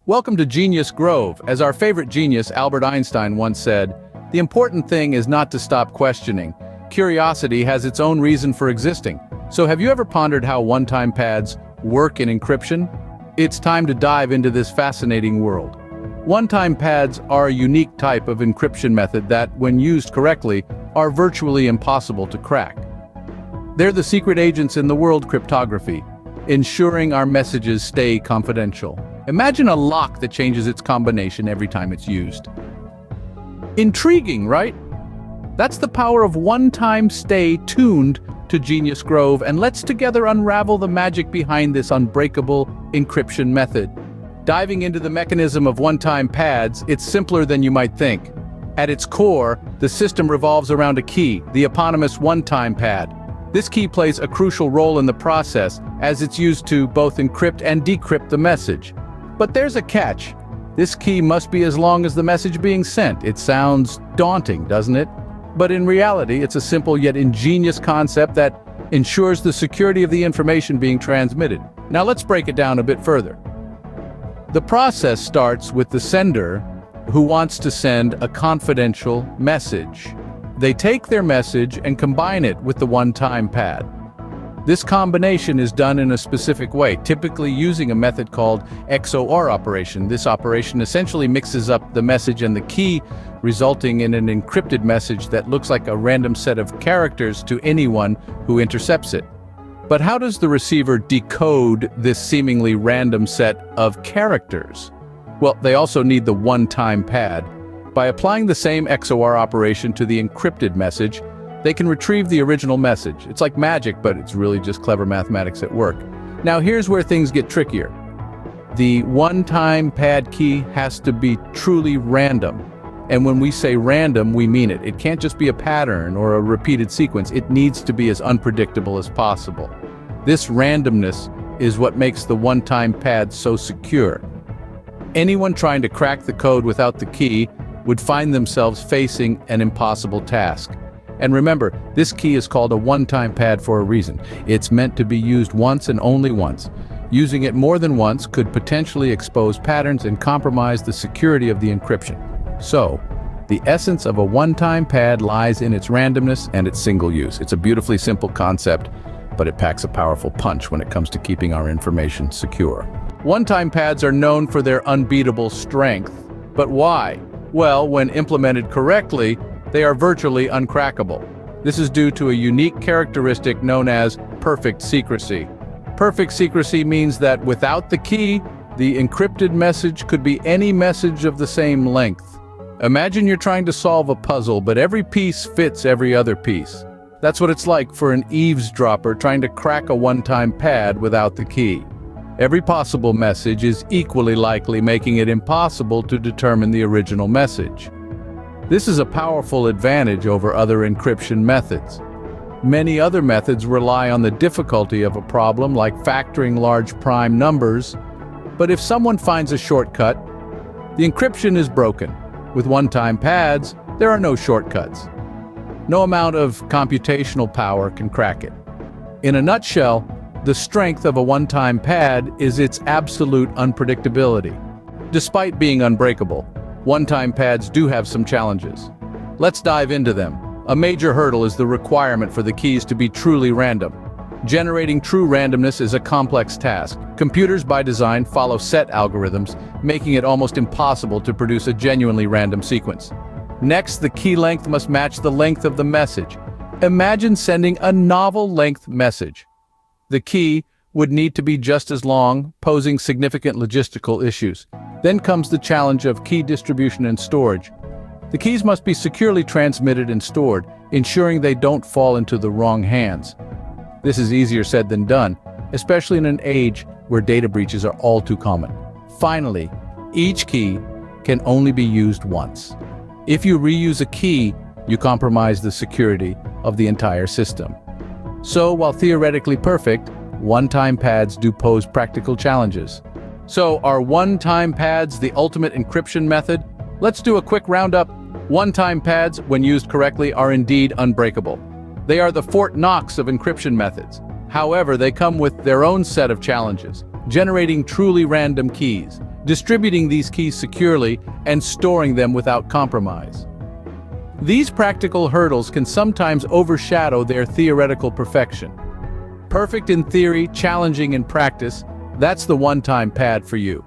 Welcome to Genius Grove. As our favorite genius, Albert Einstein, once said, "The important thing is not to stop questioning. Curiosity has its own reason for existing." So have you ever pondered how one-time pads work in encryption? It's time to dive into this fascinating world. One-time pads are a unique type of encryption method that, when used correctly, are virtually impossible to crack. They're the secret agents in the world cryptography, ensuring our messages stay confidential. Imagine a lock that changes its combination every time it's used. Intriguing, right? That's the power of one-time. Stay tuned to Genius Grove and let's together unravel the magic behind this unbreakable encryption method. Diving into the mechanism of one-time pads, it's simpler than you might think. At its core, the system revolves around a key, the eponymous one-time pad. This key plays a crucial role in the process, as it's used to both encrypt and decrypt the message. But there's a catch. This key must be as long as the message being sent. It sounds daunting, doesn't it? But in reality, it's a simple yet ingenious concept that ensures the security of the information being transmitted. Now let's break it down a bit further. The process starts with the sender, who wants to send a confidential message. They take their message and combine it with the one-time pad. This combination is done in a specific way, typically using a method called XOR operation. This operation essentially mixes up the message and the key, resulting in an encrypted message that looks like a random set of characters to anyone who intercepts it. But how does the receiver decode this seemingly random set of characters? Well, they also need the one-time pad. By applying the same XOR operation to the encrypted message, they can retrieve the original message. It's like magic, but it's really just clever mathematics at work. Now here's where things get trickier. The one-time pad key has to be truly random. And when we say random, we mean it. It can't just be a pattern or a repeated sequence. It needs to be as unpredictable as possible. This randomness is what makes the one-time pad so secure. Anyone trying to crack the code without the key would find themselves facing an impossible task. And remember, this key is called a one-time pad for a reason. It's meant to be used once and only once. Using it more than once could potentially expose patterns and compromise the security of the encryption. So, the essence of a one-time pad lies in its randomness and its single use. It's a beautifully simple concept, but it packs a powerful punch when it comes to keeping our information secure. One-time pads are known for their unbeatable strength. But why? Well, when implemented correctly, they are virtually uncrackable. This is due to a unique characteristic known as perfect secrecy. Perfect secrecy means that without the key, the encrypted message could be any message of the same length. Imagine you're trying to solve a puzzle, but every piece fits every other piece. That's what it's like for an eavesdropper trying to crack a one-time pad without the key. Every possible message is equally likely, making it impossible to determine the original message. This is a powerful advantage over other encryption methods. Many other methods rely on the difficulty of a problem, like factoring large prime numbers. But if someone finds a shortcut, the encryption is broken. With one-time pads, there are no shortcuts. No amount of computational power can crack it. In a nutshell, the strength of a one-time pad is its absolute unpredictability. Despite being unbreakable, one-time pads do have some challenges. Let's dive into them. A major hurdle is the requirement for the keys to be truly random. Generating true randomness is a complex task. Computers by design follow set algorithms, making it almost impossible to produce a genuinely random sequence. Next, the key length must match the length of the message. Imagine sending a novel-length message. The key would need to be just as long, posing significant logistical issues. Then comes the challenge of key distribution and storage. The keys must be securely transmitted and stored, ensuring they don't fall into the wrong hands. This is easier said than done, especially in an age where data breaches are all too common. Finally, each key can only be used once. If you reuse a key, you compromise the security of the entire system. So, while theoretically perfect, one-time pads do pose practical challenges. So, are one-time pads the ultimate encryption method? Let's do a quick roundup. One-time pads, when used correctly, are indeed unbreakable. They are the Fort Knox of encryption methods. However, they come with their own set of challenges. Generating truly random keys, distributing these keys securely, and storing them without compromise. These practical hurdles can sometimes overshadow their theoretical perfection. Perfect in theory, challenging in practice, that's the one-time pad for you.